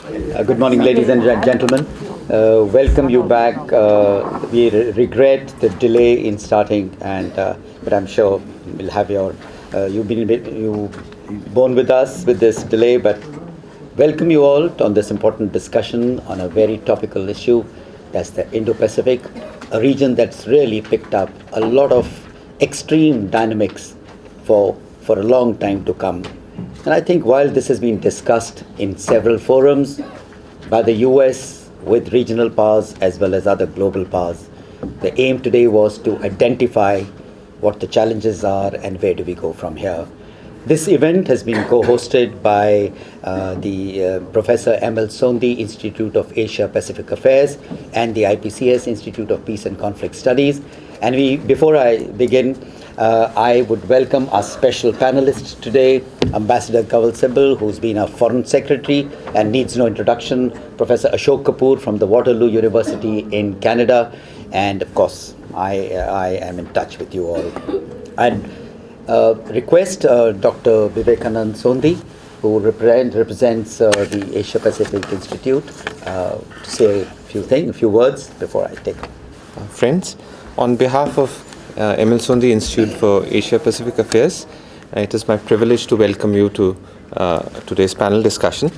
Good morning, ladies and gentlemen. Welcome you back. We regret the delay in starting, but I'm sure we'll have you've borne with us with this delay. But welcome you all on this important discussion on a very topical issue. That's the Indo-Pacific, a region that's really picked up a lot of extreme dynamics for a long time to come. And I think while this has been discussed in several forums by the US with regional powers as well as other global powers, the aim today was to identify what the challenges are and where do we go from here. This event has been co-hosted by the Professor M.L. Sondhi Institute of Asia Pacific Affairs and the IPCS Institute of Peace and Conflict Studies. And before I begin, I would welcome our special panelists today, Ambassador Kawal Sibal, who's been our Foreign Secretary and needs no introduction, Professor Ashok Kapoor from the Waterloo University in Canada, and of course, I am in touch with you all. I'd request Dr. Vivekanand Sondhi, who represents the Asia Pacific Institute, to say a few words before I take it. Friends, on behalf of M.L. Sondhi Institute for Asia Pacific Affairs, it is my privilege to welcome you to today's panel discussion.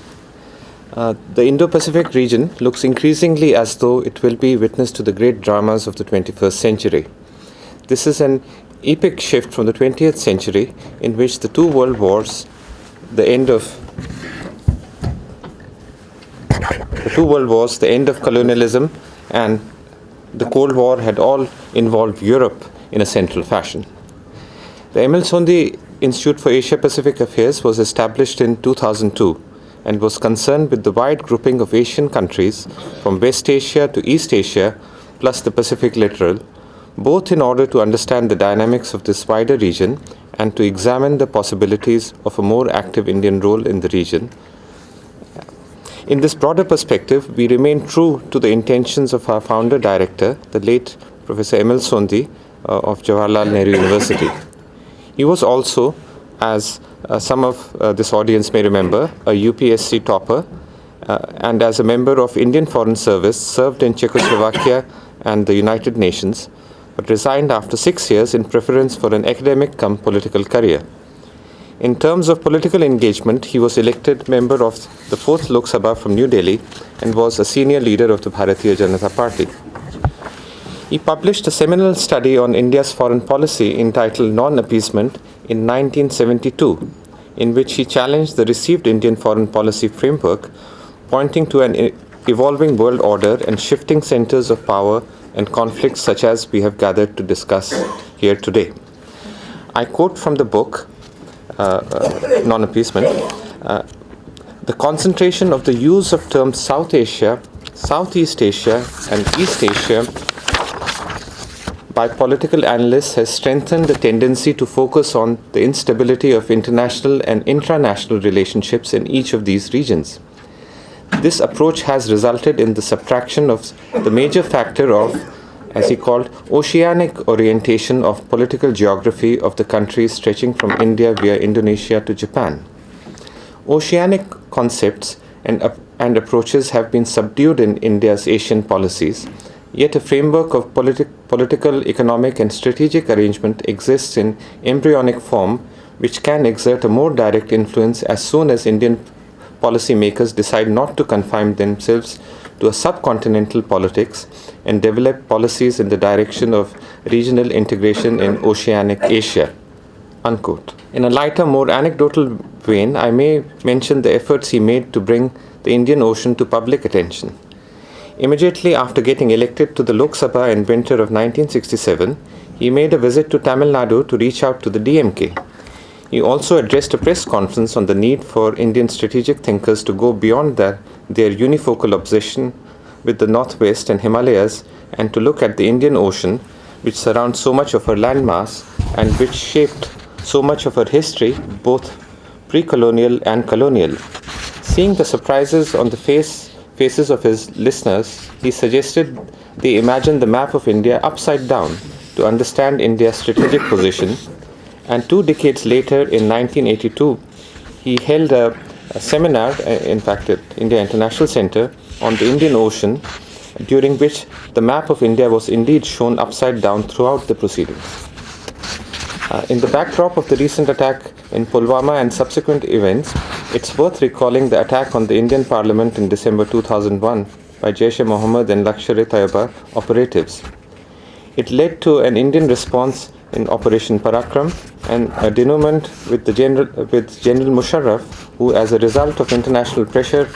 The Indo-Pacific region looks increasingly as though it will be witness to the great dramas of the 21st century. This is an epic shift from the 20th century in which the two world wars, the end of colonialism and the Cold War had all involved Europe in a central fashion. The M.L. Sondhi Institute for Asia Pacific Affairs was established in 2002 and was concerned with the wide grouping of Asian countries from West Asia to East Asia plus the Pacific littoral, both in order to understand the dynamics of this wider region and to examine the possibilities of a more active Indian role in the region. In this broader perspective, we remain true to the intentions of our founder director, the late Professor M.L. Sondhi of Jawaharlal Nehru University. He was also, as some of this audience may remember, a UPSC topper, and as a member of Indian Foreign Service, served in Czechoslovakia and the United Nations, but resigned after 6 years in preference for an academic cum political career. In terms of political engagement, he was elected member of the 4th Lok Sabha from New Delhi and was a senior leader of the Bharatiya Janata Party. He published a seminal study on India's foreign policy entitled Non-Appeasement in 1972, in which he challenged the received Indian foreign policy framework, pointing to an evolving world order and shifting centers of power and conflicts such as we have gathered to discuss here today. I quote from the book, Non-Appeasement, the concentration of the use of terms South Asia, Southeast Asia, and East Asia by political analysts has strengthened the tendency to focus on the instability of international and intranational relationships in each of these regions. This approach has resulted in the subtraction of the major factor of, as he called, oceanic orientation of political geography of the countries stretching from India via Indonesia to Japan. Oceanic concepts and approaches have been subdued in India's Asian policies, yet a framework of political, economic, and strategic arrangement exists in embryonic form, which can exert a more direct influence as soon as Indian policymakers decide not to confine themselves to a subcontinental politics and develop policies in the direction of regional integration in Oceanic Asia." Unquote. In a lighter, more anecdotal vein, I may mention the efforts he made to bring the Indian Ocean to public attention. Immediately after getting elected to the Lok Sabha in winter of 1967, he made a visit to Tamil Nadu to reach out to the DMK. He also addressed a press conference on the need for Indian strategic thinkers to go beyond their unifocal obsession with the Northwest and Himalayas and to look at the Indian Ocean, which surrounds so much of her landmass and which shaped so much of her history, both pre-colonial and colonial. Seeing the surprises on the faces of his listeners, he suggested they imagine the map of India upside down to understand India's strategic position, and 2 decades later, in 1982, he held a a seminar, in fact, at India International Center on the Indian Ocean, during which the map of India was indeed shown upside down throughout the proceedings. In the backdrop of the recent attack in Pulwama and subsequent events, it's worth recalling the attack on the Indian Parliament in December 2001 by Jaish-e-Mohammed and Lashkar-e-Taiba operatives. It led to an Indian response in Operation Parakram and a denouement with General Musharraf, who, as a result of international pressure,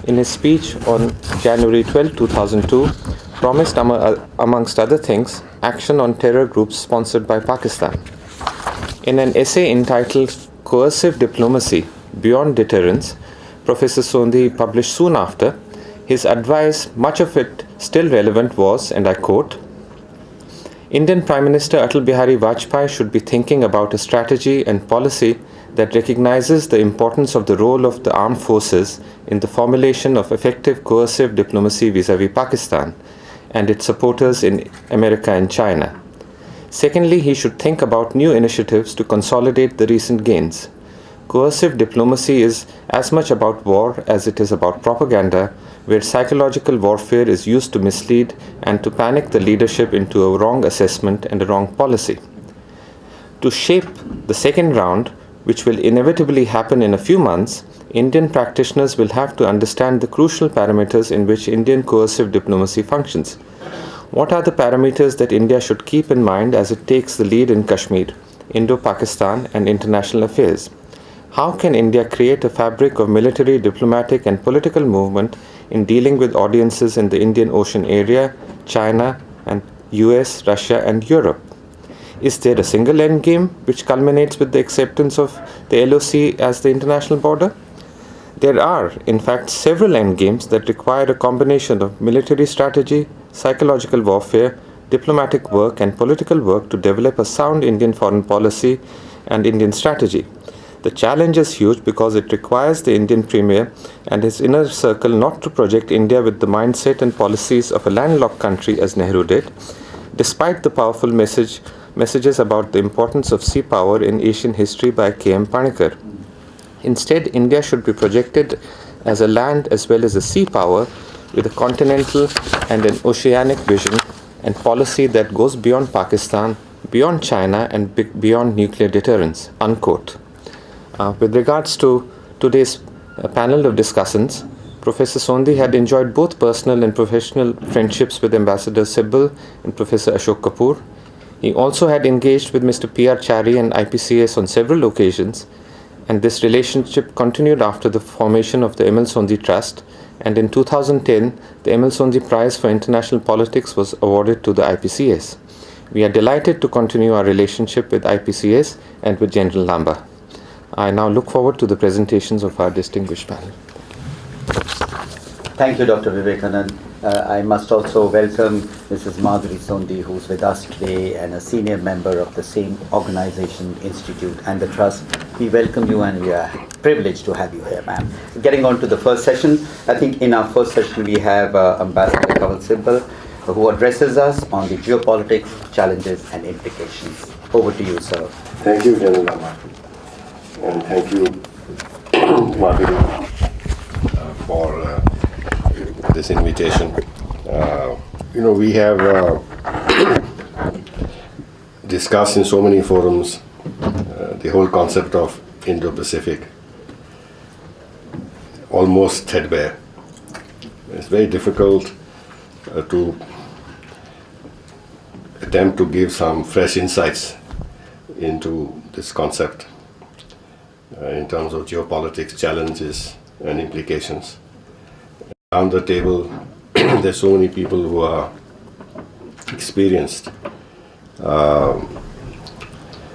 in his speech on January 12, 2002, promised, amongst other things, action on terror groups sponsored by Pakistan. In an essay entitled Coercive Diplomacy Beyond Deterrence, Professor Sondhi published soon after, his advice, much of it still relevant, was, and I quote, Indian Prime Minister Atal Bihari Vajpayee should be thinking about a strategy and policy that recognizes the importance of the role of the armed forces in the formulation of effective coercive diplomacy vis-à-vis Pakistan and its supporters in America and China. Secondly, he should think about new initiatives to consolidate the recent gains. Coercive diplomacy is as much about war as it is about propaganda, where psychological warfare is used to mislead and to panic the leadership into a wrong assessment and a wrong policy. To shape the second round, which will inevitably happen in a few months, Indian practitioners will have to understand the crucial parameters in which Indian coercive diplomacy functions. What are the parameters that India should keep in mind as it takes the lead in Kashmir, Indo-Pakistan, and international affairs? How can India create a fabric of military, diplomatic, and political movement in dealing with audiences in the Indian Ocean area, China, and US, Russia, and Europe? Is there a single endgame which culminates with the acceptance of the LOC as the international border? There are, in fact, several endgames that require a combination of military strategy, psychological warfare, diplomatic work, and political work to develop a sound Indian foreign policy and Indian strategy. The challenge is huge because it requires the Indian Premier and his inner circle not to project India with the mindset and policies of a landlocked country as Nehru did, despite the powerful messages about the importance of sea power in Asian history by K.M. Panikkar. Instead, India should be projected as a land as well as a sea power with a continental and an oceanic vision and policy that goes beyond Pakistan, beyond China, and beyond nuclear deterrence, unquote. With regards to today's panel of discussants, Professor Sondhi had enjoyed both personal and professional friendships with Ambassador Sibal and Professor Ashok Kapoor. He also had engaged with Mr. P.R. Chari and IPCS on several occasions, and this relationship continued after the formation of the M.L. Sondhi Trust, and in 2010, the M.L. Sondhi Prize for International Politics was awarded to the IPCS. We are delighted to continue our relationship with IPCS and with General Lamba. I now look forward to the presentations of our distinguished panel. Thank you, Dr. Vivekanand. I must also welcome Mrs. Madhuri Sondhi, who's with us today and a senior member of the same organization, institute, and the trust. We welcome you and we are privileged to have you here, ma'am. Getting on to the first session, I think in our first session we have Ambassador Kanwal Sibal, who addresses us on the geopolitics, challenges, and implications. Over to you, sir. Thank you, General Lama. And thank you, Madhuri, for this invitation. We have discussed in so many forums the whole concept of Indo-Pacific, almost threadbare. It's very difficult to attempt to give some fresh insights into this concept in terms of geopolitics, challenges, and implications. Around the table, there's so many people who are experienced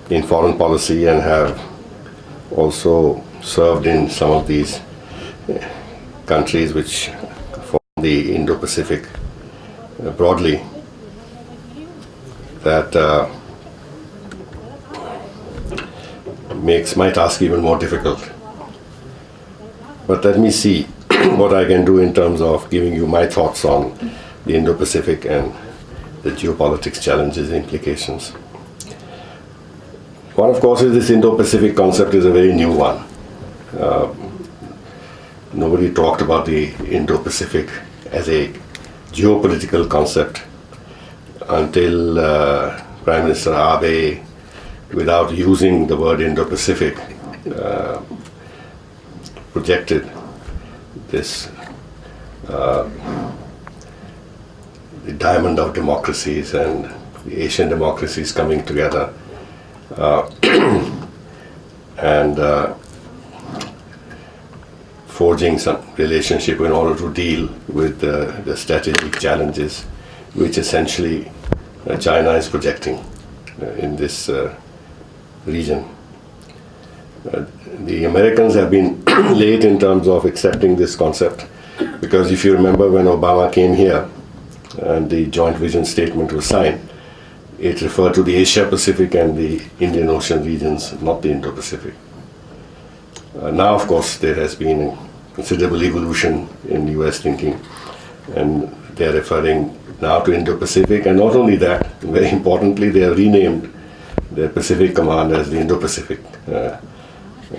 in foreign policy and have also served in some of these countries which form the Indo-Pacific broadly, that makes my task even more difficult. But let me see what I can do in terms of giving you my thoughts on the Indo-Pacific and the geopolitics challenges and implications. One, of course, is this Indo-Pacific concept is a very new one. nobody talked about the Indo-Pacific as a geopolitical concept until Prime Minister Abe, without using the word Indo-Pacific, projected this the diamond of democracies and the Asian democracies coming together and forging some relationship in order to deal with the strategic challenges which essentially China is projecting in this region. The Americans have been late in terms of accepting this concept, because if you remember when Obama came here and the joint vision statement was signed, it referred to the Asia Pacific and the Indian Ocean regions, not the Indo-Pacific. Now, of course, there has been a considerable evolution in US thinking, and they're referring now to Indo-Pacific, and not only that, very importantly, they have renamed the Pacific Command as the Indo-Pacific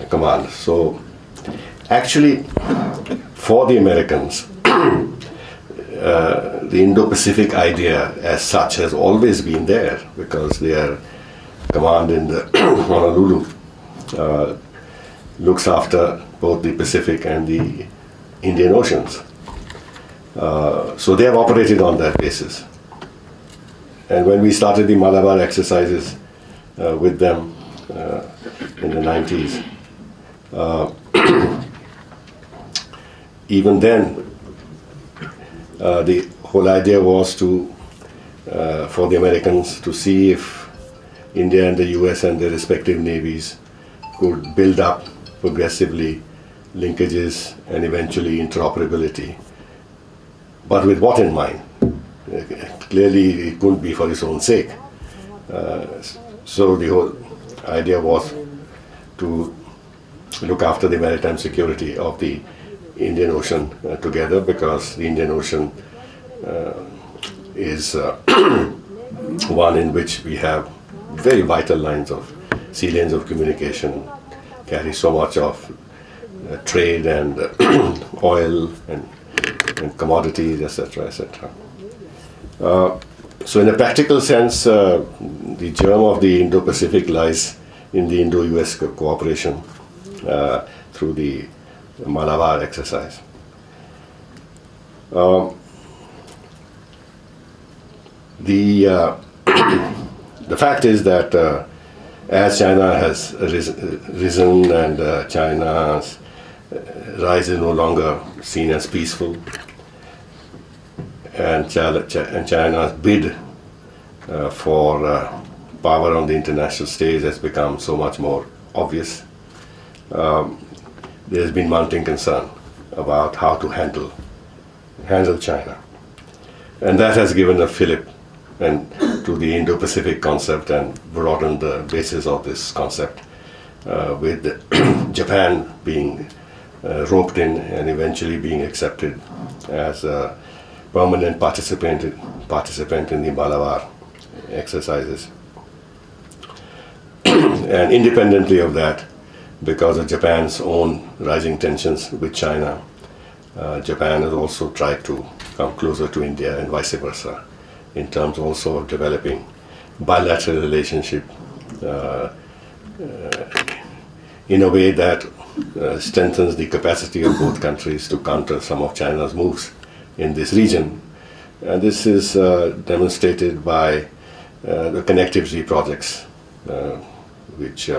Command. So, actually, for the Americans, the Indo-Pacific idea as such has always been there, because their command in the Honolulu looks after both the Pacific and the Indian Oceans. So they have operated on that basis. And when we started the Malabar exercises with them in the 90s, even then the whole idea was to for the Americans to see if India and the US and their respective navies could build up progressively linkages and eventually interoperability. But with what in mind? Clearly it couldn't be for its own sake. So the whole idea was to look after the maritime security of the Indian Ocean together, because the Indian Ocean is one in which we have very vital lines of sea lanes of communication, carry so much of trade and oil and commodities, etc., etc. So in a practical sense, the germ of the Indo-Pacific lies in the Indo-US cooperation through the Malabar exercise. The fact is that as China has risen and China's rise is no longer seen as peaceful, and China's bid for power on the international stage has become so much more obvious, there has been mounting concern about how to handle China. And that has given a fillip to the Indo-Pacific concept and broadened the basis of this concept, with Japan being roped in and eventually being accepted as a permanent participant in the Malabar exercises. And independently of that, because of Japan's own rising tensions with China, Japan has also tried to come closer to India and vice versa, in terms also of developing bilateral relationship in a way that strengthens the capacity of both countries to counter some of China's moves in this region. And this is demonstrated by the connectivity projects, which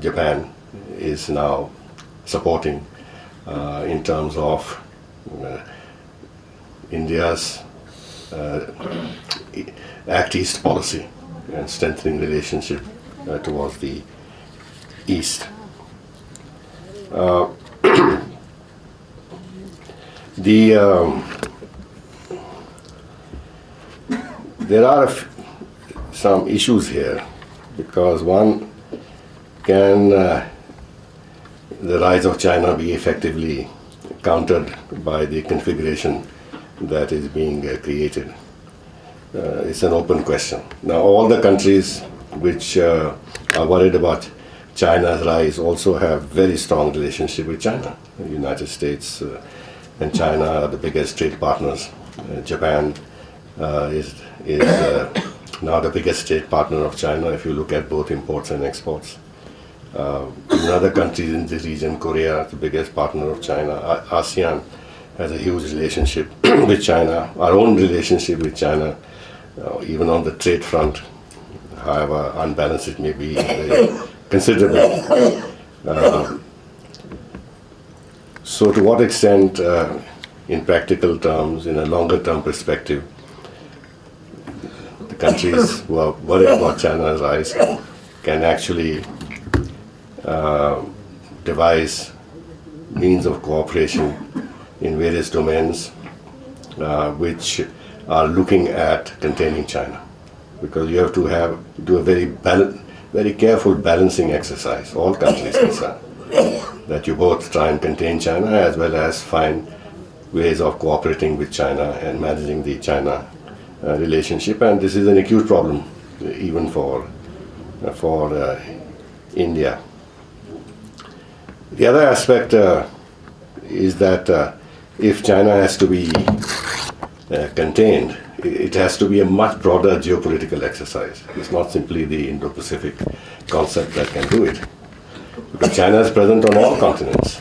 Japan is now supporting in terms of India's Act East policy and strengthening relationship towards the East. There are some issues here, because one, can the rise of China be effectively countered by the configuration that is being created? It's an open question. Now, all the countries which are worried about China's rise also have very strong relationship with China. The United States and China are the biggest trade partners. Japan is now the biggest trade partner of China if you look at both imports and exports. In other countries in the region, Korea, the biggest partner of China. ASEAN has a huge relationship with China. Our own relationship with China, even on the trade front, however unbalanced it may be, very considerable. So to what extent, in practical terms, in a longer term perspective, the countries who are worried about China's rise can actually devise means of cooperation in various domains which are looking at containing China, because you have to do a very careful balancing exercise, all countries concerned, that you both try and contain China as well as find ways of cooperating with China and managing the China relationship. And this is an acute problem even for India. The other aspect is that if China has to be contained, it has to be a much broader geopolitical exercise. It's not simply the Indo-Pacific concept that can do it. Because China is present on all continents.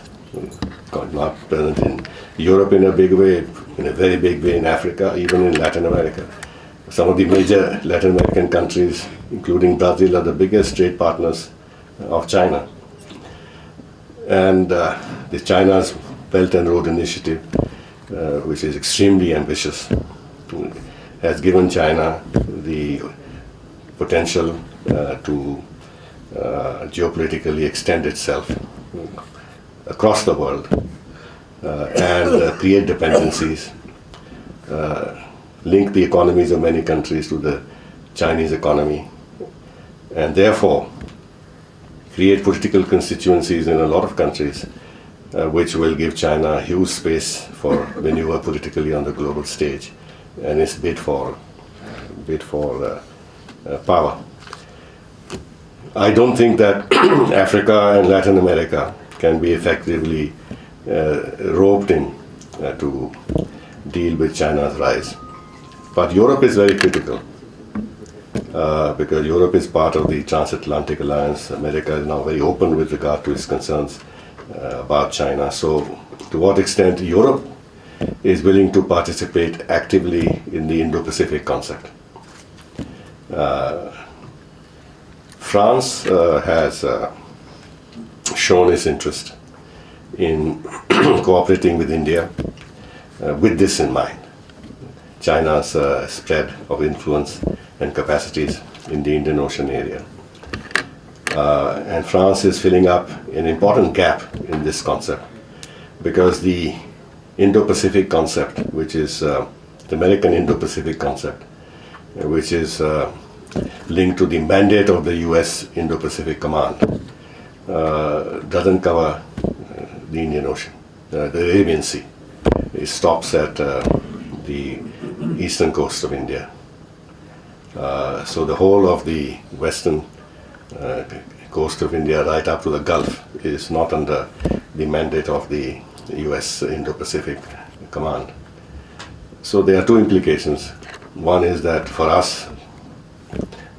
Not present in Europe in a big way, in a very big way in Africa, even in Latin America. Some of the major Latin American countries, including Brazil, are the biggest trade partners of China. And the China's Belt and Road Initiative, which is extremely ambitious, has given China the potential to geopolitically extend itself across the world and create dependencies, link the economies of many countries to the Chinese economy, and therefore create political constituencies in a lot of countries which will give China huge space for maneuver politically on the global stage and its bid for power. I don't think that Africa and Latin America can be effectively roped in to deal with China's rise. But Europe is very critical because Europe is part of the transatlantic alliance. America is now very open with regard to its concerns about China. So to what extent Europe is willing to participate actively in the Indo-Pacific concept. France has shown its interest in cooperating with India with this in mind. China's spread of influence and capacities in the Indian Ocean area. And France is filling up an important gap in this concept, because the Indo-Pacific concept, which is the American Indo-Pacific concept, which is linked to the mandate of the US Indo-Pacific Command, doesn't cover the Indian Ocean, the Arabian Sea. It stops at the eastern coast of India. So the whole of the western coast of India right up to the Gulf is not under the mandate of the US Indo-Pacific Command. So there are two implications. One is that for us,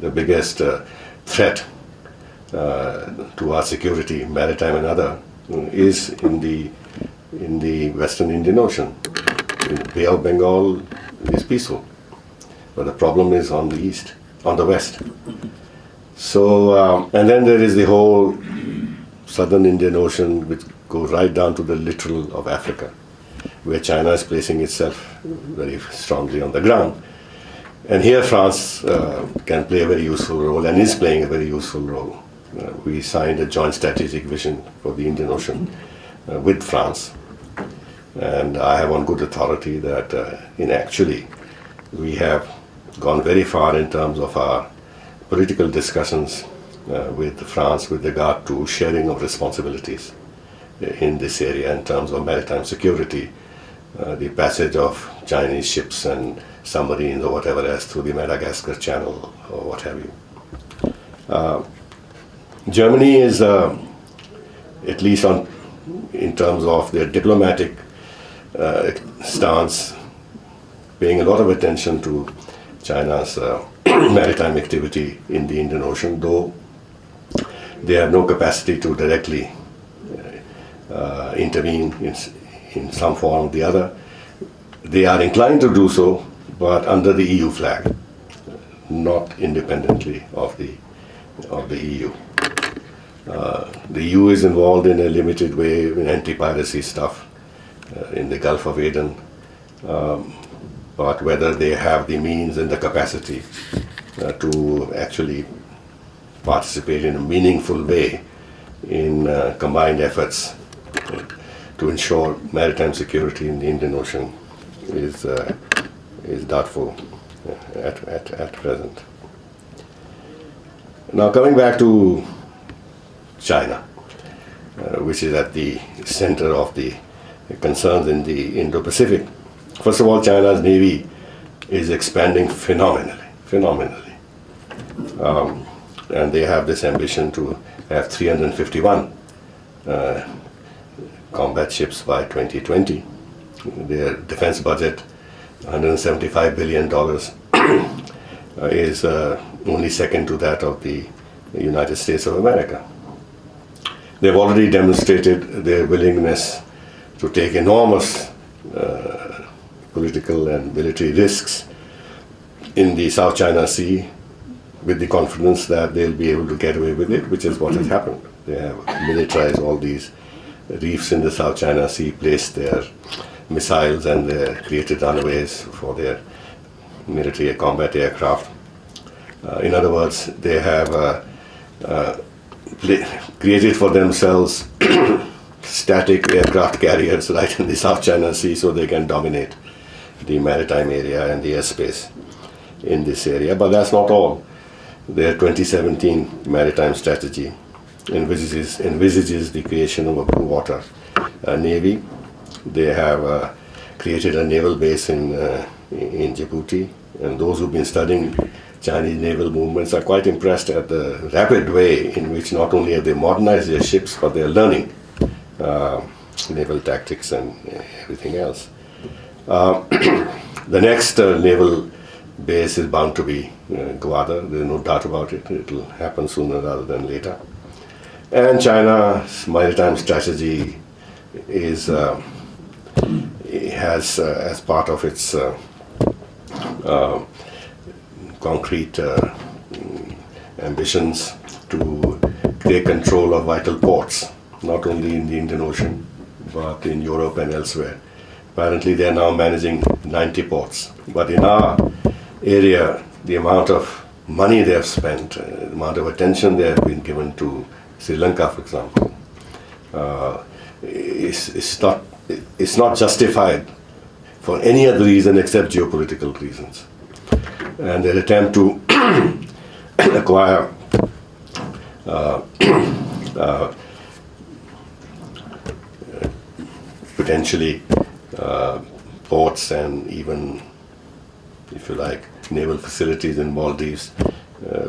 the biggest threat to our security, maritime and other, is in the Western Indian Ocean. In the Bay of Bengal is peaceful, but the problem is on the east, on the west. So, and then there is the whole Southern Indian Ocean, which goes right down to the littoral of Africa, where China is placing itself very strongly on the ground. And here France can play a very useful role, and is playing a very useful role. We signed a joint strategic vision for the Indian Ocean with France. And I have on good authority that actually we have gone very far in terms of our political discussions with France with regard to sharing of responsibilities in this area in terms of maritime security, the passage of Chinese ships and submarines or whatever else through the Madagascar Channel or what have you. Germany is, at least in terms of their diplomatic stance, paying a lot of attention to China's maritime activity in the Indian Ocean, though they have no capacity to directly intervene in some form or the other. They are inclined to do so, but under the EU flag, not independently of the EU. The EU is involved in a limited way in anti-piracy stuff in the Gulf of Aden, but whether they have the means and the capacity to actually participate in a meaningful way in combined efforts to ensure maritime security in the Indian Ocean is doubtful at present. Now, coming back to China, which is at the center of the concerns in the Indo-Pacific. First of all, China's navy is expanding phenomenally. And they have this ambition to have 351 combat ships by 2020. Their defense budget, $175 billion, is only second to that of the United States of America. They've already demonstrated their willingness to take enormous political and military risks in the South China Sea with the confidence that they'll be able to get away with it, which is what has happened. They have militarized all these reefs in the South China Sea, placed their missiles and their created runways for their military combat aircraft. In other words, they have created for themselves static aircraft carriers right in the South China Sea so they can dominate the maritime area and the airspace in this area. But that's not all. Their 2017 maritime strategy envisages the creation of a blue water navy. They have created a naval base in Djibouti, and those who've been studying Chinese naval movements are quite impressed at the rapid way in which not only have they modernized their ships, but they're learning naval tactics and everything else. The next naval base is bound to be Gwadar. There's no doubt about it. It will happen sooner rather than later. And China's maritime strategy has as part of its concrete ambitions to take control of vital ports, not only in the Indian Ocean, but in Europe and elsewhere. Apparently they are now managing 90 ports. But in our area, the amount of money they have spent, the amount of attention they have been given to Sri Lanka, for example, it's not justified for any other reason except geopolitical reasons. And their attempt to acquire potentially ports and even, if you like, naval facilities in Maldives,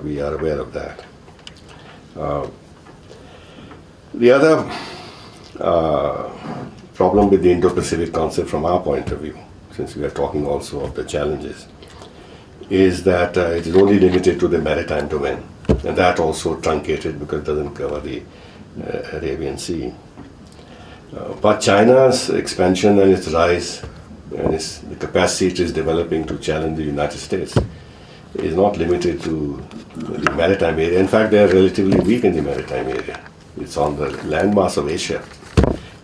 we are aware of that. The other problem with the Indo-Pacific concept from our point of view, since we are talking also of the challenges, is that it is only limited to the maritime domain, and that also truncated because it doesn't cover the Arabian Sea. But China's expansion and its rise and the capacity it is developing to challenge the United States is not limited to the maritime area. In fact, they are relatively weak in the maritime area. It's on the landmass of Asia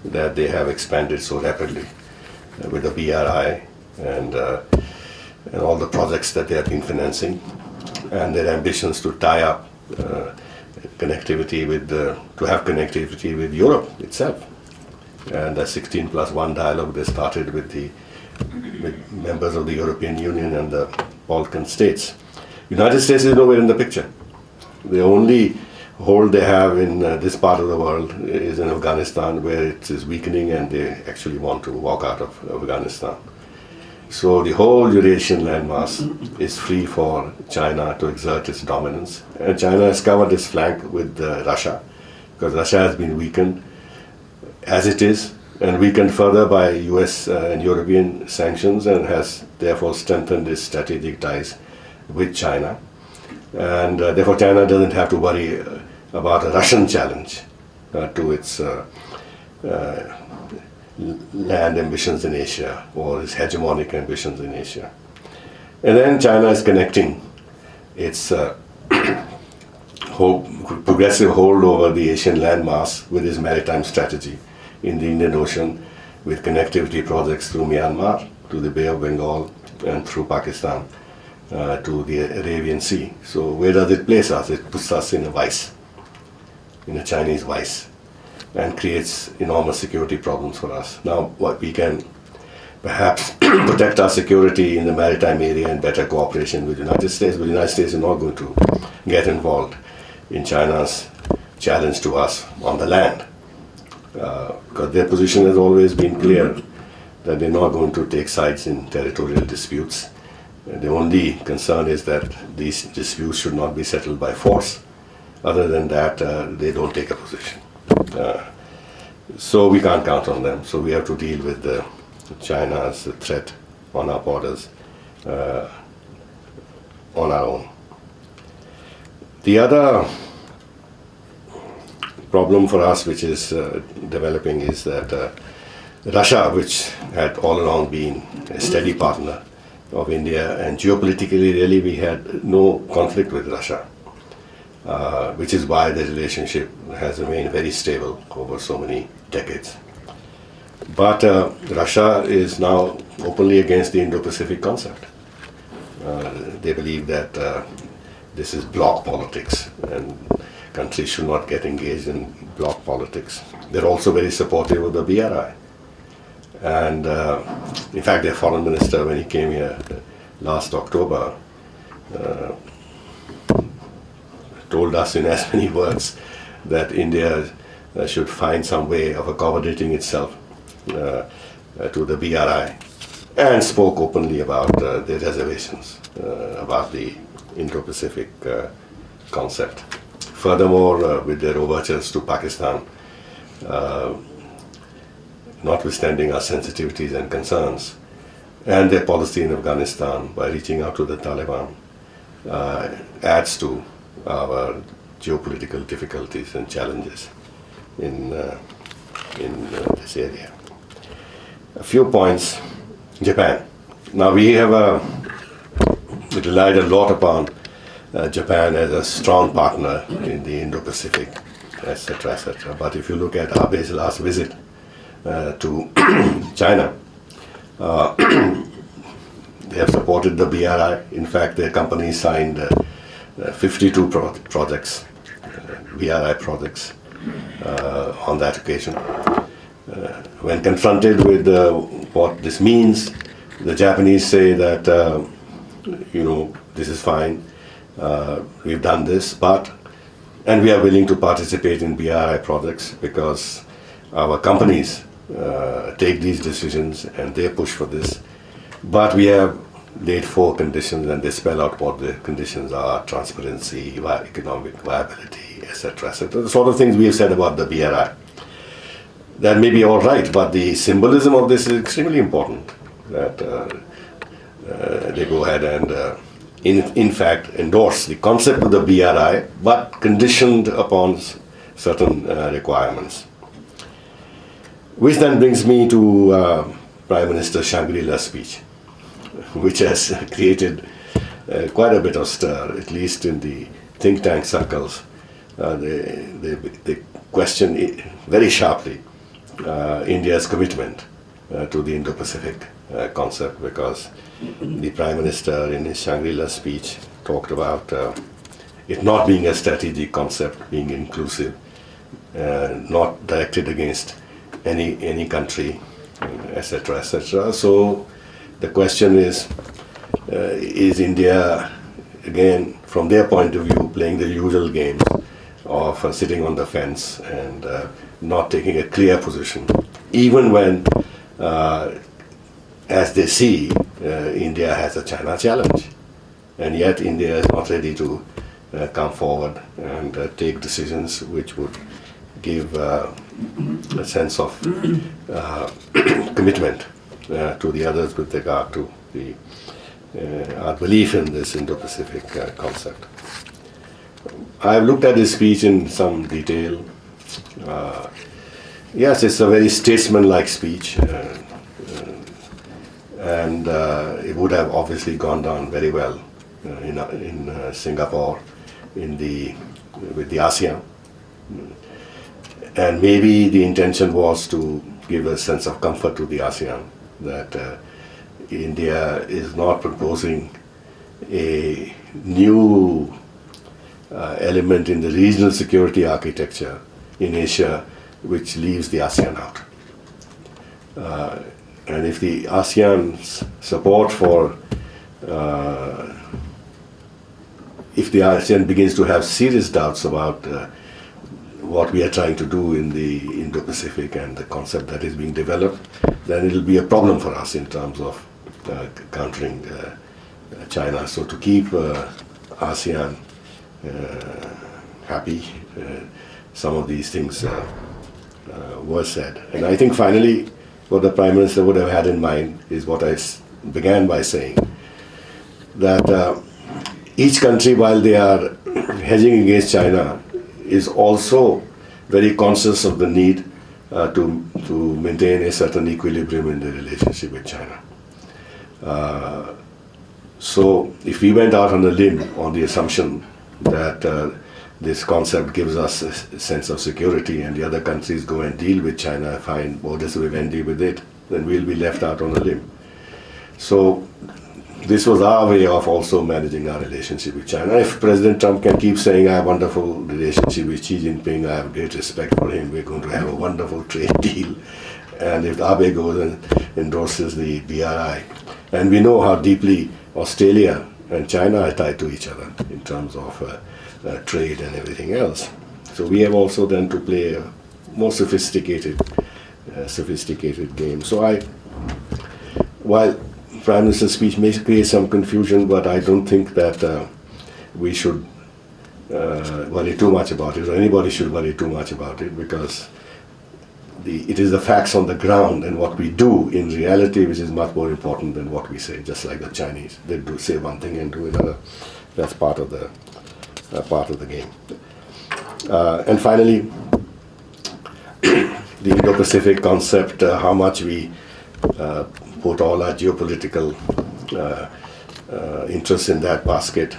that they have expanded so rapidly with the BRI and all the projects that they have been financing, and their ambitions to tie up connectivity to have connectivity with Europe itself. And the 16+1 dialogue they started with members of the European Union and the Balkan states. United States is nowhere in the picture. The only hold they have in this part of the world is in Afghanistan, where it is weakening and they actually want to walk out of Afghanistan. So the whole Eurasian landmass is free for China to exert its dominance. And China has covered its flank with Russia, because Russia has been weakened as it is, and weakened further by US and European sanctions, and has therefore strengthened its strategic ties with China. And therefore China doesn't have to worry about a Russian challenge to its land ambitions in Asia, or its hegemonic ambitions in Asia. And then China is connecting its progressive hold over the Asian landmass with its maritime strategy in the Indian Ocean, with connectivity projects through Myanmar to the Bay of Bengal and through Pakistan to the Arabian Sea. So where does it place us? It puts us in a vice, in a Chinese vice, and creates enormous security problems for us. Now, what we can perhaps protect our security in the maritime area in better cooperation with the United States, but the United States is not going to get involved in China's challenge to us on the land, because their position has always been clear that they're not going to take sides in territorial disputes. The only concern is that these disputes should not be settled by force. Other than that, they don't take a position. So we can't count on them. So we have to deal with China's threat on our borders on our own. The other problem for us which is developing is that Russia, which had all along been a steady partner of India, and geopolitically really we had no conflict with Russia, which is why the relationship has remained very stable over so many decades. But Russia is now openly against the Indo-Pacific concept. They believe that this is bloc politics, and countries should not get engaged in bloc politics. They're also very supportive of the BRI. And in fact, their foreign minister, when he came here last October, told us in as many words that India should find some way of accommodating itself to the BRI, and spoke openly about their reservations about the Indo-Pacific concept. Furthermore, with their overtures to Pakistan, notwithstanding our sensitivities and concerns, and their policy in Afghanistan by reaching out to the Taliban, adds to our geopolitical difficulties and challenges in this area. A few points. Japan. Now we have relied a lot upon Japan as a strong partner in the Indo-Pacific, etc., etc. But if you look at Abe's last visit to China, they have supported the BRI. In fact, their company signed 52 projects, BRI projects, on that occasion. When confronted with what this means, the Japanese say that, this is fine, we've done this, and we are willing to participate in BRI projects because our companies take these decisions and they push for this. But we have laid 4 conditions, and they spell out what the conditions are: transparency, economic viability, etc., etc. The sort of things we have said about the BRI. That may be all right, but the symbolism of this is extremely important, that they go ahead and in fact endorse the concept of the BRI, but conditioned upon certain requirements. Which then brings me to Prime Minister Shangri-La's speech, which has created quite a bit of stir, at least in the think tank circles. They question very sharply India's commitment to the Indo-Pacific concept, because the Prime Minister in his Shangri-La speech talked about it not being a strategic concept, being inclusive, not directed against any country, etc., etc. So the question is India, again, from their point of view, playing the usual games of sitting on the fence and not taking a clear position, even when, as they see, India has a China challenge. And yet India is not ready to come forward and take decisions which would give a sense of commitment to the others with regard to our belief in this Indo-Pacific concept. I've looked at this speech in some detail. Yes, it's a very statesman-like speech, and it would have obviously gone down very well in Singapore, with the ASEAN. And maybe the intention was to give a sense of comfort to the ASEAN that India is not proposing a new element in the regional security architecture in Asia which leaves the ASEAN out. And if the ASEAN's support for, if the ASEAN begins to have serious doubts about what we are trying to do in the Indo-Pacific and the concept that is being developed, then it will be a problem for us in terms of countering China. So to keep ASEAN happy, some of these things were said. And I think finally what the Prime Minister would have had in mind is what I began by saying, that each country, while they are hedging against China, is also very conscious of the need to maintain a certain equilibrium in the relationship with China. So if we went out on a limb on the assumption that this concept gives us a sense of security and the other countries go and deal with China, find borders vivendi with it, then we'll be left out on a limb. So this was our way of also managing our relationship with China. If President Trump can keep saying, I have a wonderful relationship with Xi Jinping, I have great respect for him, we're going to have a wonderful trade deal, and if Abe goes and endorses the BRI, and we know how deeply Australia and China are tied to each other in terms of trade and everything else. So we have also then to play a more sophisticated game. So while Prime Minister's speech may create some confusion, but I don't think that we should worry too much about it, or anybody should worry too much about it, because it is the facts on the ground and what we do in reality which is much more important than what we say, just like the Chinese. They do say one thing and do another. That's part of the game. And finally, the Indo-Pacific concept, how much we put all our geopolitical interests in that basket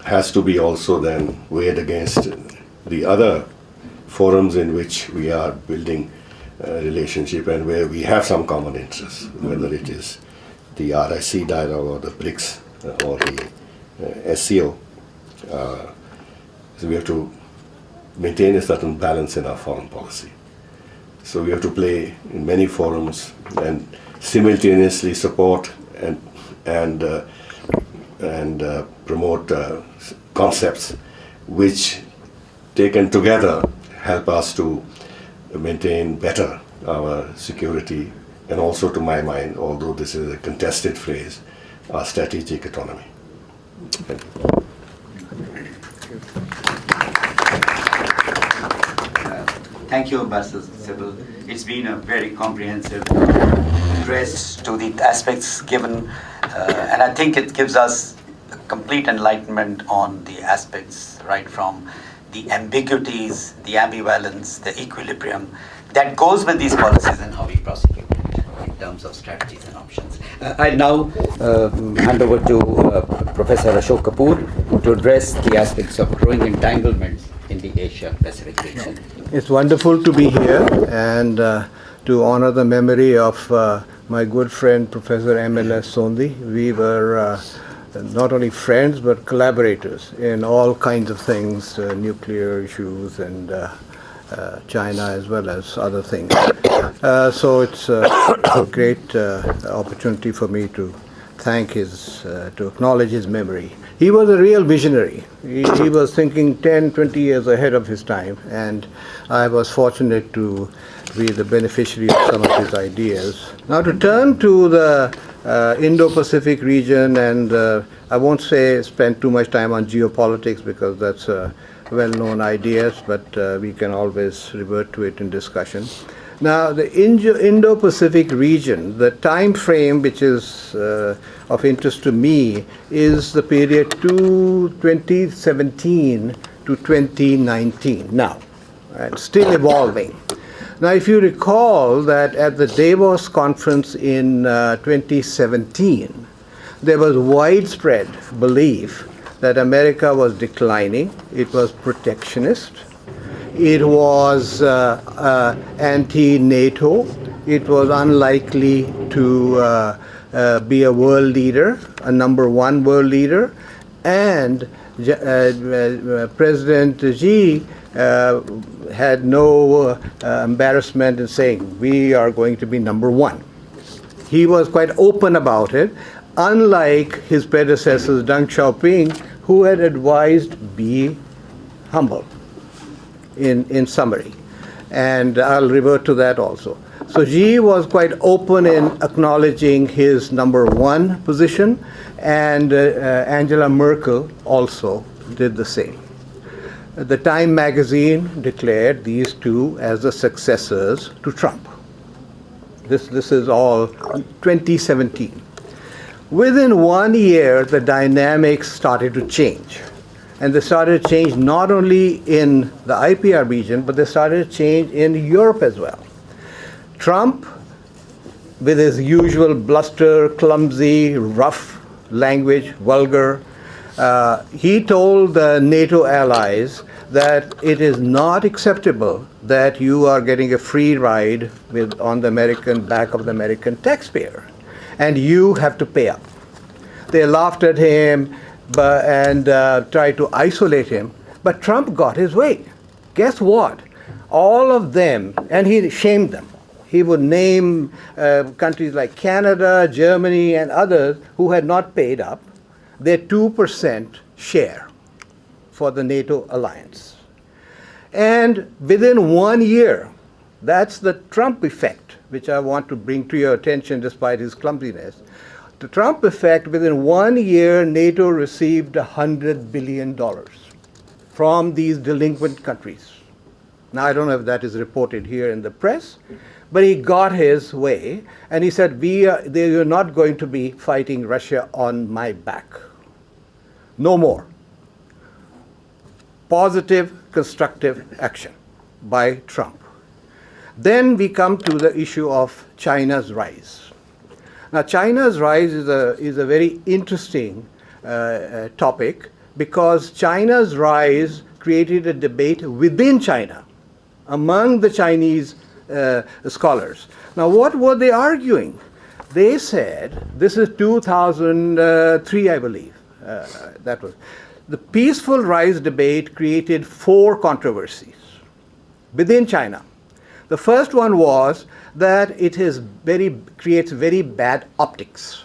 has to be also then weighed against the other forums in which we are building a relationship and where we have some common interests, whether it is the RIC dialogue or the BRICS or the SCO. So we have to maintain a certain balance in our foreign policy. So we have to play in many forums and simultaneously support and promote concepts which, taken together, help us to maintain better our security and also, to my mind, although this is a contested phrase, our strategic autonomy. Thank you. Thank you, Ambassador Sibyl. It's been a very comprehensive address to the aspects given, and I think it gives us a complete enlightenment on the aspects, right from the ambiguities, the ambivalence, the equilibrium that goes with these policies and how we prosecute it in terms of strategies and options. I now hand over to Professor Ashok Kapoor to address the aspects of growing entanglements in the Asia-Pacific region. It's wonderful to be here and to honor the memory of my good friend Professor M.L.S. Sondhi. We were not only friends but collaborators in all kinds of things, nuclear issues and China as well as other things. So it's a great opportunity for me to thank to acknowledge his memory. He was a real visionary. He was thinking 10, 20 years ahead of his time, and I was fortunate to be the beneficiary of some of his ideas. Now to turn to the Indo-Pacific region, and I won't spend too much time on geopolitics because that's well-known ideas, but we can always revert to it in discussion. Now, the Indo-Pacific region, the time frame which is of interest to me is the period 2017 to 2019 now, and still evolving. Now, if you recall that at the Davos conference in 2017, there was widespread belief that America was declining, it was protectionist, it was anti-NATO, it was unlikely to be a world leader, a number one world leader, and President Xi had no embarrassment in saying, we are going to be number one. He was quite open about it, unlike his predecessors, Deng Xiaoping, who had advised, be humble, in summary. And I'll revert to that also. So Xi was quite open in acknowledging his number one position, and Angela Merkel also did the same. The Time magazine declared these two as the successors to Trump. This is all 2017. Within 1 year, the dynamics started to change. And they started to change not only in the IPR region, but they started to change in Europe as well. Trump, with his usual bluster, clumsy, rough language, vulgar, he told the NATO allies that it is not acceptable that you are getting a free ride on the back of the American taxpayer, and you have to pay up. They laughed at him and tried to isolate him, but Trump got his way. Guess what? All of them, and he shamed them. He would name countries like Canada, Germany, and others who had not paid up their 2% share for the NATO alliance. And within 1 year, that's the Trump effect, which I want to bring to your attention despite his clumsiness. The Trump effect, within 1 year, NATO received $100 billion from these delinquent countries. Now, I don't know if that is reported here in the press, but he got his way, and he said, they are not going to be fighting Russia on my back. No more. Positive, constructive action by Trump. Then we come to the issue of China's rise. Now, China's rise is a very interesting topic, because China's rise created a debate within China among the Chinese scholars. Now, what were they arguing? They said, this is 2003, I believe, that was. The peaceful rise debate created 4 controversies within China. The first one was that it creates very bad optics.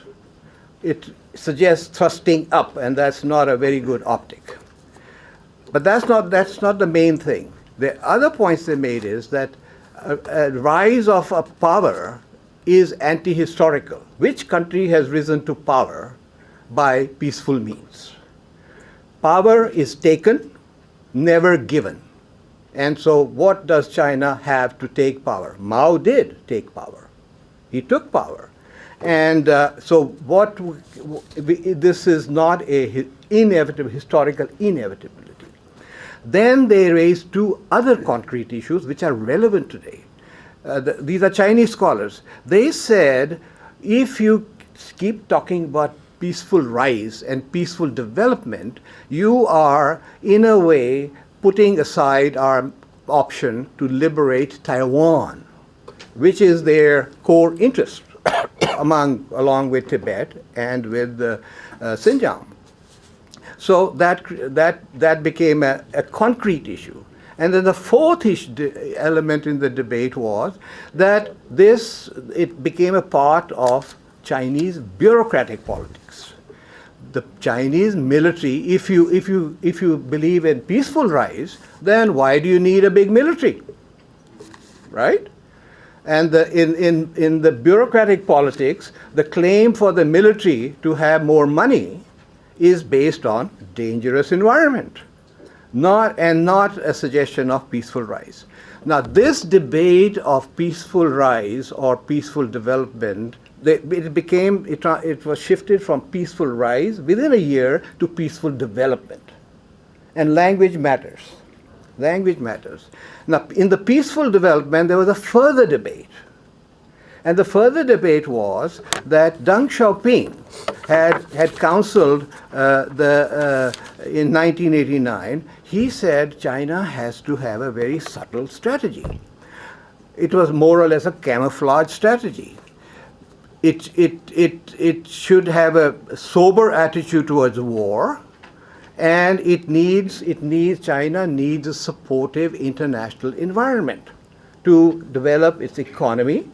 It suggests thrusting up, and that's not a very good optic. But that's not the main thing. The other points they made is that a rise of a power is anti-historical. Which country has risen to power by peaceful means? Power is taken, never given. And so what does China have to take power? Mao did take power. He took power. And so this is not a historical inevitability. Then they raised 2 other concrete issues which are relevant today. These are Chinese scholars. They said, if you keep talking about peaceful rise and peaceful development, you are, in a way, putting aside our option to liberate Taiwan, which is their core interest along with Tibet and with Xinjiang. So that became a concrete issue. And then the fourth element in the debate was that it became a part of Chinese bureaucratic politics. The Chinese military, if you believe in peaceful rise, then why do you need a big military? Right? And in the bureaucratic politics, the claim for the military to have more money is based on dangerous environment, not a suggestion of peaceful rise. Now, this debate of peaceful rise or peaceful development, it was shifted from peaceful rise within a year to peaceful development. And language matters. Language matters. Now, in the peaceful development, there was a further debate. And the further debate was that Deng Xiaoping had counseled in 1989, he said China has to have a very subtle strategy. It was more or less a camouflage strategy. It should have a sober attitude towards war, and China needs a supportive international environment to develop its economy,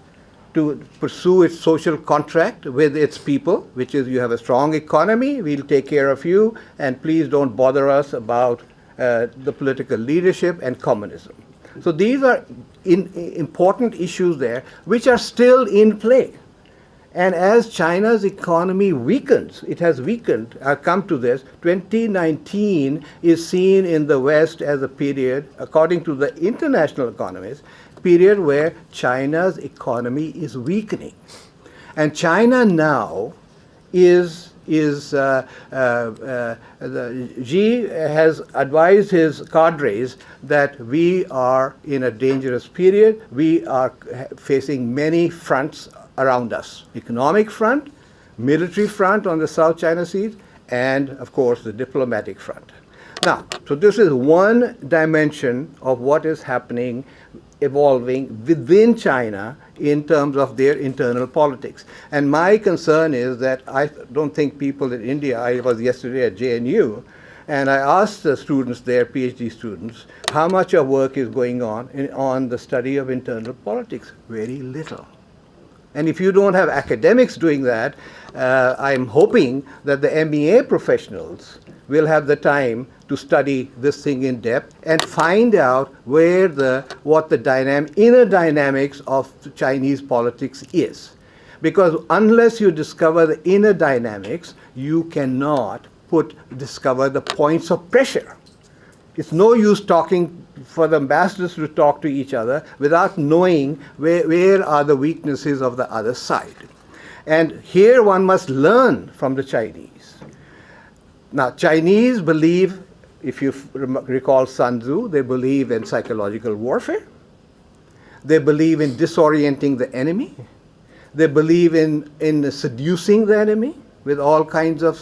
to pursue its social contract with its people, which is you have a strong economy, we'll take care of you, and please don't bother us about the political leadership and communism. So these are important issues there, which are still in play. And as China's economy weakens, it has weakened, I'll come to this, 2019 is seen in the West as a period, according to the international economists, period where China's economy is weakening. And China now Xi has advised his cadres that we are in a dangerous period. We are facing many fronts around us. Economic front, military front on the South China Sea, and of course the diplomatic front. Now, so this is one dimension of what is happening, evolving within China in terms of their internal politics. And my concern is that I don't think people in India, I was yesterday at JNU, and I asked the students there, PhD students, how much of work is going on the study of internal politics? Very little. And if you don't have academics doing that, I'm hoping that the MEA professionals will have the time to study this thing in depth and find out what the inner dynamics of Chinese politics is. Because unless you discover the inner dynamics, you cannot discover the points of pressure. It's no use talking for the ambassadors to talk to each other without knowing where are the weaknesses of the other side. And here one must learn from the Chinese. Now, Chinese believe, if you recall Sun Tzu, they believe in psychological warfare. They believe in disorienting the enemy. They believe in seducing the enemy with all kinds of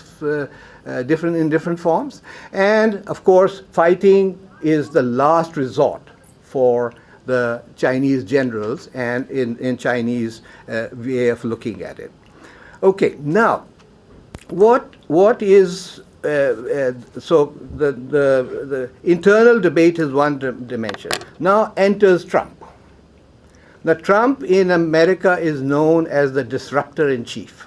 different forms. And of course, fighting is the last resort for the Chinese generals and in Chinese way of looking at it. Okay, now, what is so the internal debate is one dimension. Now enters Trump. Now Trump in America is known as the disruptor in chief.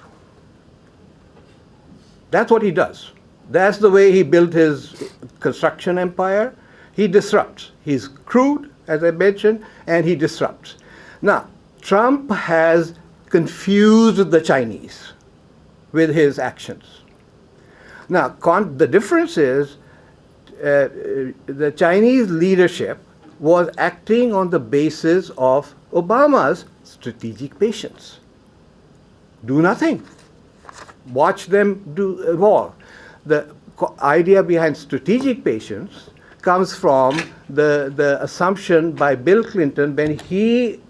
That's what he does. That's the way he built his construction empire. He disrupts. He's crude, as I mentioned, and he disrupts. Now, Trump has confused the Chinese with his actions. Now, the difference is the Chinese leadership was acting on the basis of Obama's strategic patience. Do nothing. Watch them evolve. The idea behind strategic patience comes from the assumption by Bill Clinton when he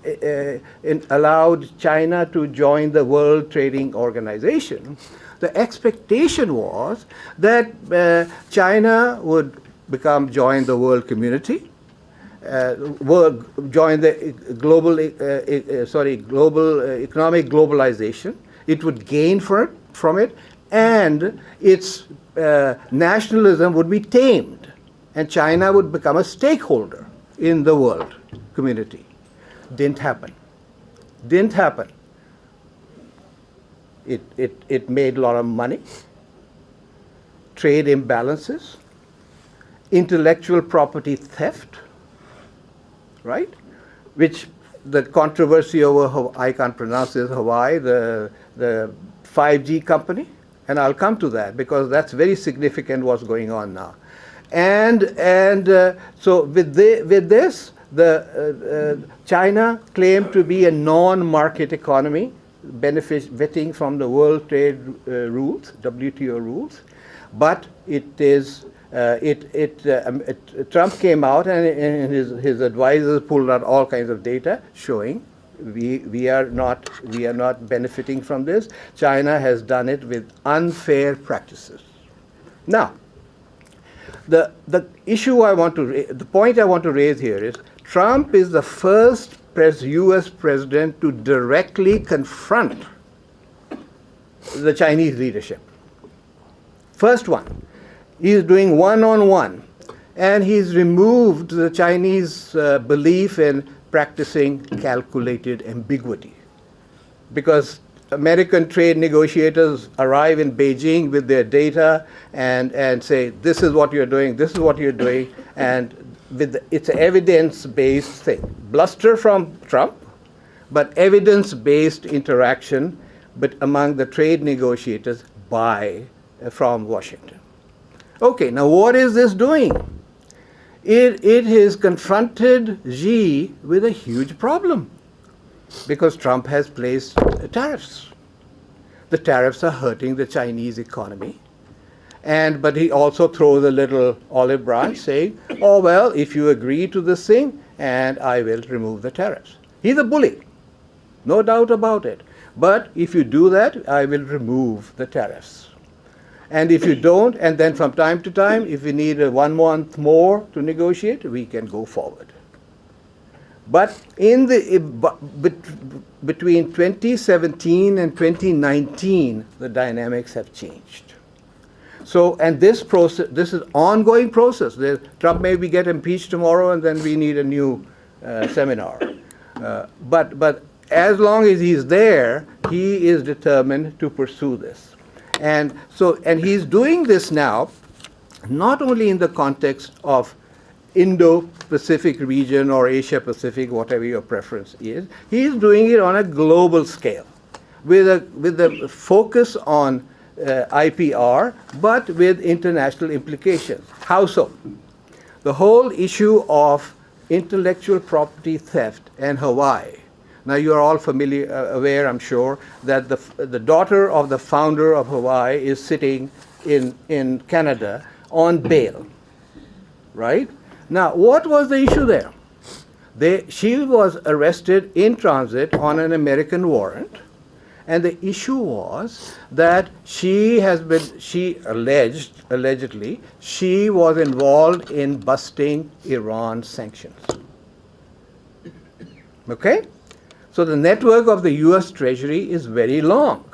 allowed China to join the World Trading Organization. The expectation was that China would join the world community, join the global economic globalization. It would gain from it, and its nationalism would be tamed, and China would become a stakeholder in the world community. Didn't happen. Didn't happen. it made a lot of money, trade imbalances, intellectual property theft, right? Which the controversy over, I can't pronounce this, Hawaii, the 5G company, and I'll come to that because that's very significant what's going on now. So with this, China claimed to be a non-market economy, benefiting from the World Trade rules, WTO rules, but Trump came out and his advisors pulled out all kinds of data showing we are not benefiting from this. China has done it with unfair practices. Now, the point I want to raise here is Trump is the first U.S. president to directly confront the Chinese leadership. First one. He's doing one-on-one, and he's removed the Chinese belief in practicing calculated ambiguity. Because American trade negotiators arrive in Beijing with their data and say, this is what you're doing, this is what you're doing, and it's an evidence-based thing. Bluster from Trump, but evidence-based interaction but among the trade negotiators from Washington. Okay, now what is this doing? It has confronted Xi with a huge problem because Trump has placed tariffs. The tariffs are hurting the Chinese economy. But he also throws a little olive branch saying, oh, well, if you agree to this thing, and I will remove the tariffs. He's a bully, no doubt about it. But if you do that, I will remove the tariffs. And if you don't, and then from time to time, if we need 1 month more to negotiate, we can go forward. But between 2017 and 2019, the dynamics have changed. So, and this is ongoing process. Trump maybe get impeached tomorrow, and then we need a new seminar. But as long as he's there, he is determined to pursue this. And he's doing this now, not only in the context of Indo-Pacific region or Asia-Pacific, whatever your preference is. He's doing it on a global scale with a focus on IPR, but with international implications. How so? The whole issue of intellectual property theft and Hawaii. Now you are all aware, I'm sure, that the daughter of the founder of Hawaii is sitting in Canada on bail, right? Now, what was the issue there? She was arrested in transit on an American warrant, and the issue was that allegedly, she was involved in busting Iran sanctions. Okay? So the network of the US Treasury is very long.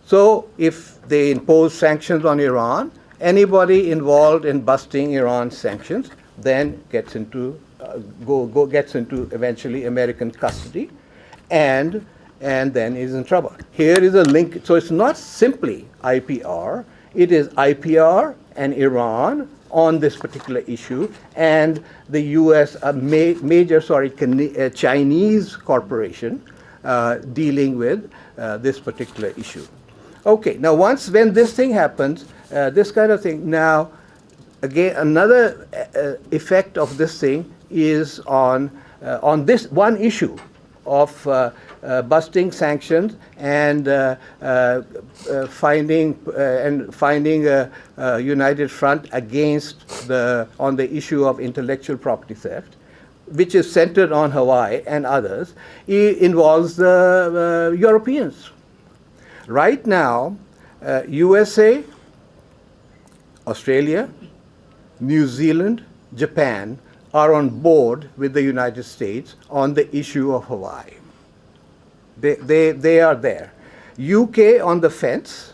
So if they impose sanctions on Iran, anybody involved in busting Iran sanctions then gets into eventually American custody and then is in trouble. Here is a link. So it's not simply IPR. It is IPR and Iran on this particular issue, and the U.S. Chinese corporation dealing with this particular issue. Okay, now when this thing happens, this kind of thing, now again another effect of this thing is on this one issue of busting sanctions and finding a united front on the issue of intellectual property theft, which is centered on Hawaii and others. It involves the Europeans. Right now, USA, Australia, New Zealand, Japan are on board with the United States on the issue of Hawaii. They are there. UK on the fence,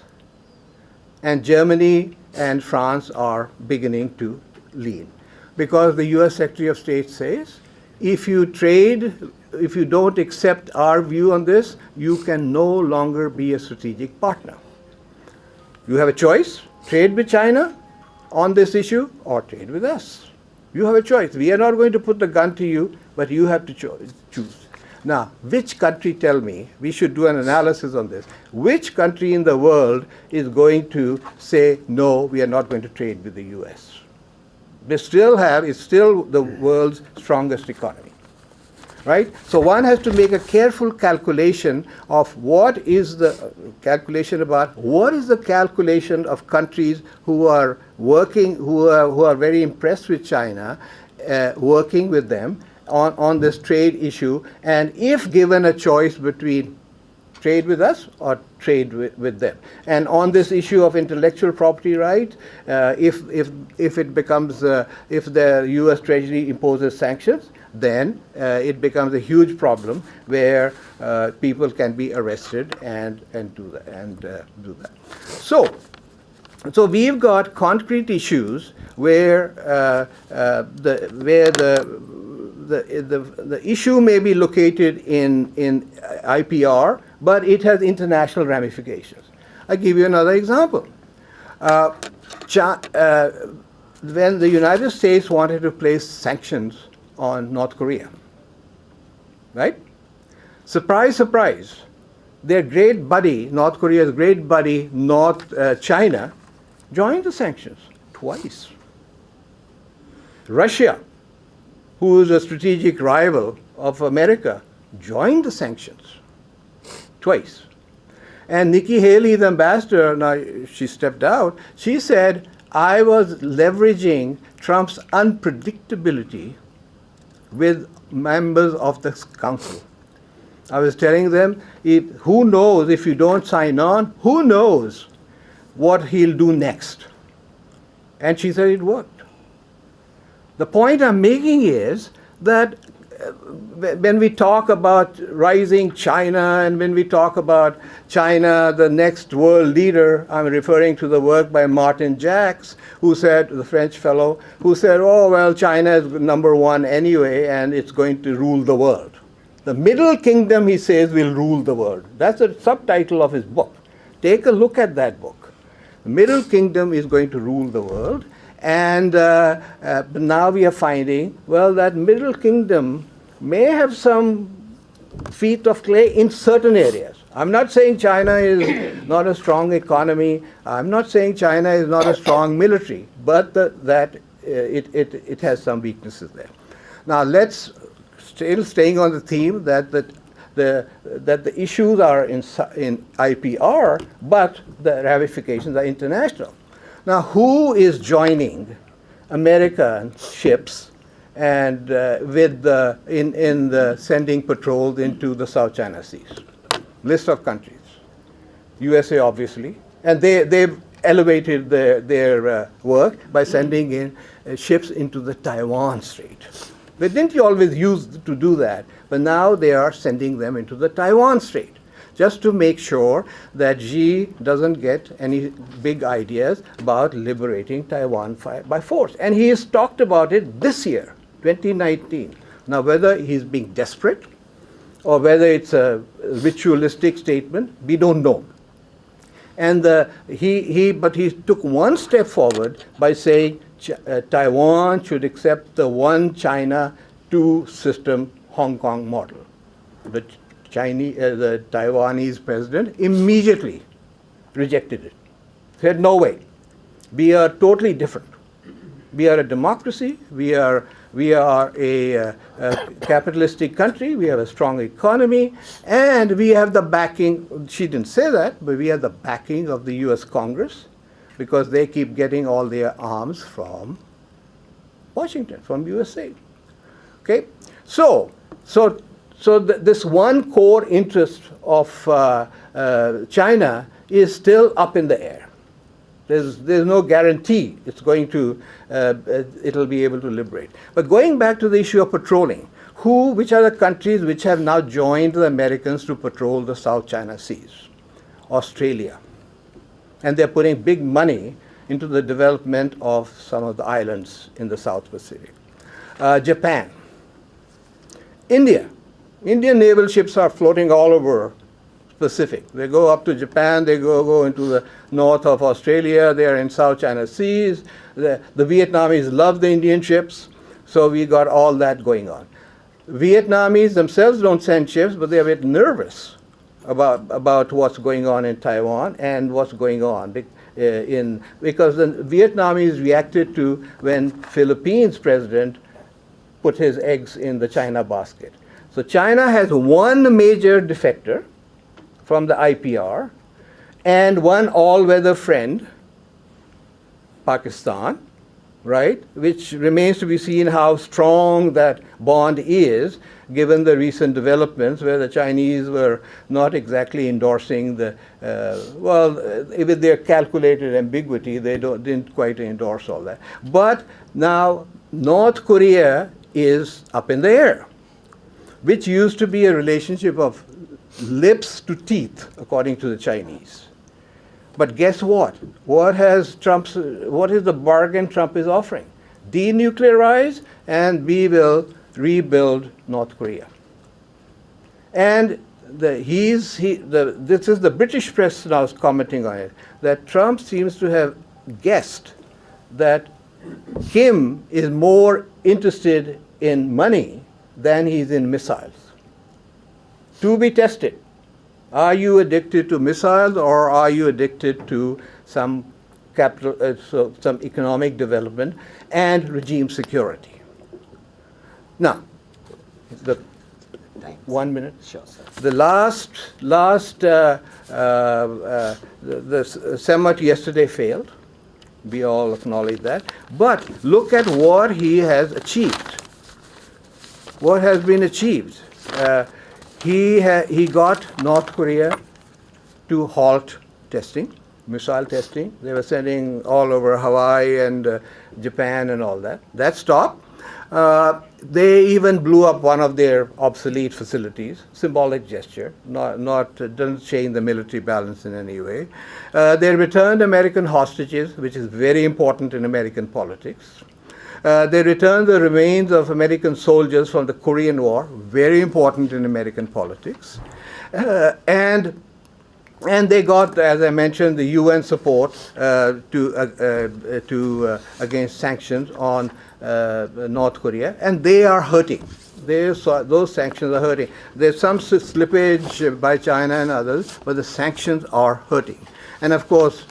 and Germany and France are beginning to lean. Because the US Secretary of State says, if you trade, if you don't accept our view on this, you can no longer be a strategic partner. You have a choice, trade with China on this issue or trade with us. You have a choice. We are not going to put the gun to you, but you have to choose. Now, which country, tell me, we should do an analysis on this, which country in the world is going to say, no, we are not going to trade with the US? It's still the world's strongest economy, right? So one has to make a careful calculation of what is the calculation of countries who are working, who are very impressed with China, working with them on this trade issue, and if given a choice between trade with us or trade with them. And on this issue of intellectual property right, if it becomes, if the US Treasury imposes sanctions, then it becomes a huge problem where people can be arrested and do that. So we've got concrete issues where the issue may be located in IPR, but it has international ramifications. I'll give you another example. When the United States wanted to place sanctions on North Korea, right? Surprise, surprise. Their great buddy, North Korea's great buddy, China, joined the sanctions twice. Russia, who is a strategic rival of America, joined the sanctions twice. And Nikki Haley, the ambassador, now she stepped out, she said, I was leveraging Trump's unpredictability with members of the council. I was telling them, who knows if you don't sign on, who knows what he'll do next? And she said it worked. The point I'm making is that when we talk about rising China and when we talk about China, the next world leader, I'm referring to the work by Martin Jacques, who said, the French fellow, who said, oh, well, China is number one anyway, and it's going to rule the world. The Middle Kingdom, he says, will rule the world. That's a subtitle of his book. Take a look at that book. The Middle Kingdom is going to rule the world. And now we are finding, well, that Middle Kingdom may have some feet of clay in certain areas. I'm not saying China is not a strong economy. I'm not saying China is not a strong military, but it has some weaknesses there. Now let's, still staying on the theme that the issues are in IPR, but the ramifications are international. Now, who is joining American ships and in the sending patrols into the South China Seas? List of countries. USA, obviously, and they've elevated their work by sending in ships into the Taiwan Strait. They didn't always used to do that, but now they are sending them into the Taiwan Strait, just to make sure that Xi doesn't get any big ideas about liberating Taiwan by force. And he has talked about it this year, 2019. Now, whether he's being desperate or whether it's a ritualistic statement, we don't know. And but he took one step forward by saying Taiwan should accept the one China, two system Hong Kong model. The Taiwanese president immediately rejected it. Said, no way. We are totally different. We are a democracy. We are a capitalistic country. We have a strong economy, and we have the backing. She didn't say that, but we have the backing of the U.S. Congress, because they keep getting all their arms from Washington, from USA. Okay, so this one core interest of China is still up in the air. There's no guarantee it's going to, it'll be able to liberate. But going back to the issue of patrolling, which are the countries which have now joined the Americans to patrol the South China Seas? Australia. And they're putting big money into the development of some of the islands in the South Pacific. Japan. India. Indian naval ships are floating all over Pacific. They go up to Japan, they go into the north of Australia, they are in South China Seas. The Vietnamese love the Indian ships, so we got all that going on. Vietnamese themselves don't send ships, but they're a bit nervous about what's going on in Taiwan and what's going on because the Vietnamese reacted to when Philippines president put his eggs in the China basket. So China has one major defector from the IPR and one all-weather friend, Pakistan, right, which remains to be seen how strong that bond is given the recent developments where the Chinese were not exactly endorsing the, with their calculated ambiguity, they didn't quite endorse all that. But now North Korea is up in the air, which used to be a relationship of lips to teeth, according to the Chinese. But guess what? What is the bargain Trump is offering? Denuclearize, and we will rebuild North Korea. And this is the British press now commenting on it, that Trump seems to have guessed that Kim is more interested in money than he's in missiles. To be tested. Are you addicted to missiles, or are you addicted to some some economic development and regime security? Now, the 1 minute. Sure, sir. The the summit yesterday failed. We all acknowledge that. But look at what he has achieved. What has been achieved? He got North Korea to halt testing, missile testing. They were sending all over Hawaii and Japan and all that. That stopped. They even blew up one of their obsolete facilities, symbolic gesture, doesn't change the military balance in any way. They returned American hostages, which is very important in American politics. They returned the remains of American soldiers from the Korean War, very important in American politics. And they got, as I mentioned, the UN support against sanctions on North Korea, and they are hurting. Those sanctions are hurting. There's some slippage by China and others, but the sanctions are hurting. And of course,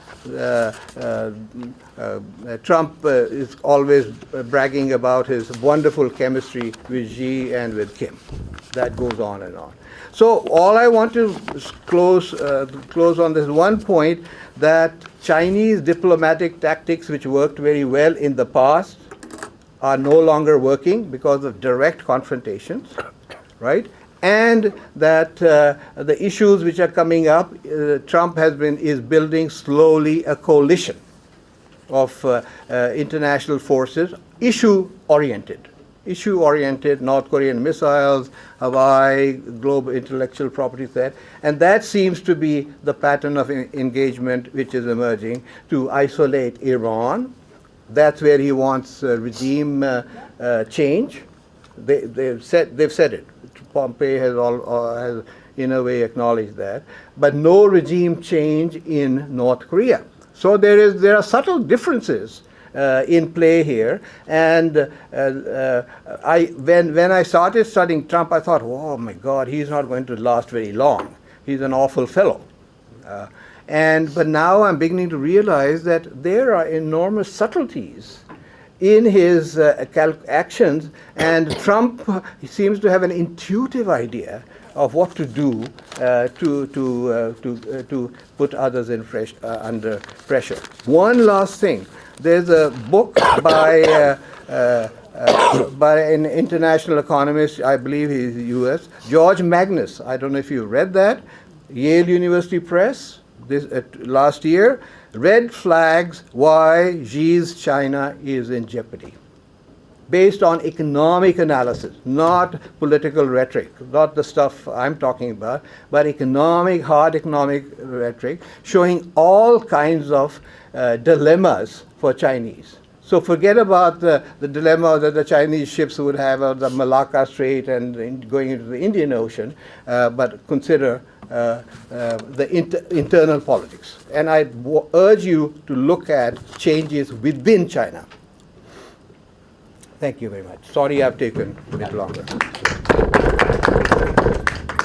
Trump is always bragging about his wonderful chemistry with Xi and with Kim. That goes on and on. So all I want to close on this one point, that Chinese diplomatic tactics, which worked very well in the past, are no longer working because of direct confrontations, right? And that the issues which are coming up, Trump is building slowly a coalition of international forces, issue-oriented, North Korean missiles, Hawaii, global intellectual property threat, and that seems to be the pattern of engagement which is emerging to isolate Iran. That's where he wants regime change. They've said it. Pompeo has in a way acknowledged that, but no regime change in North Korea. So there are subtle differences in play here. And when I started studying Trump, I thought, oh my God, he's not going to last very long. He's an awful fellow. But now I'm beginning to realize that there are enormous subtleties in his actions, and Trump seems to have an intuitive idea of what to do to put others under pressure. One last thing. There's a book by an international economist, I believe he's U.S., George Magnus. I don't know if you read that. Yale University Press, last year. Red Flags, Why Xi's China is in Jeopardy. Based on economic analysis, not political rhetoric, not the stuff I'm talking about, but hard economic rhetoric, showing all kinds of dilemmas for Chinese. So forget about the dilemma that the Chinese ships would have of the Malacca Strait and going into the Indian Ocean, but consider the internal politics. And I urge you to look at changes within China. Thank you very much. Sorry I've taken a bit longer.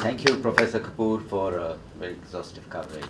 Thank you, Professor Kapoor, for very exhaustive coverage.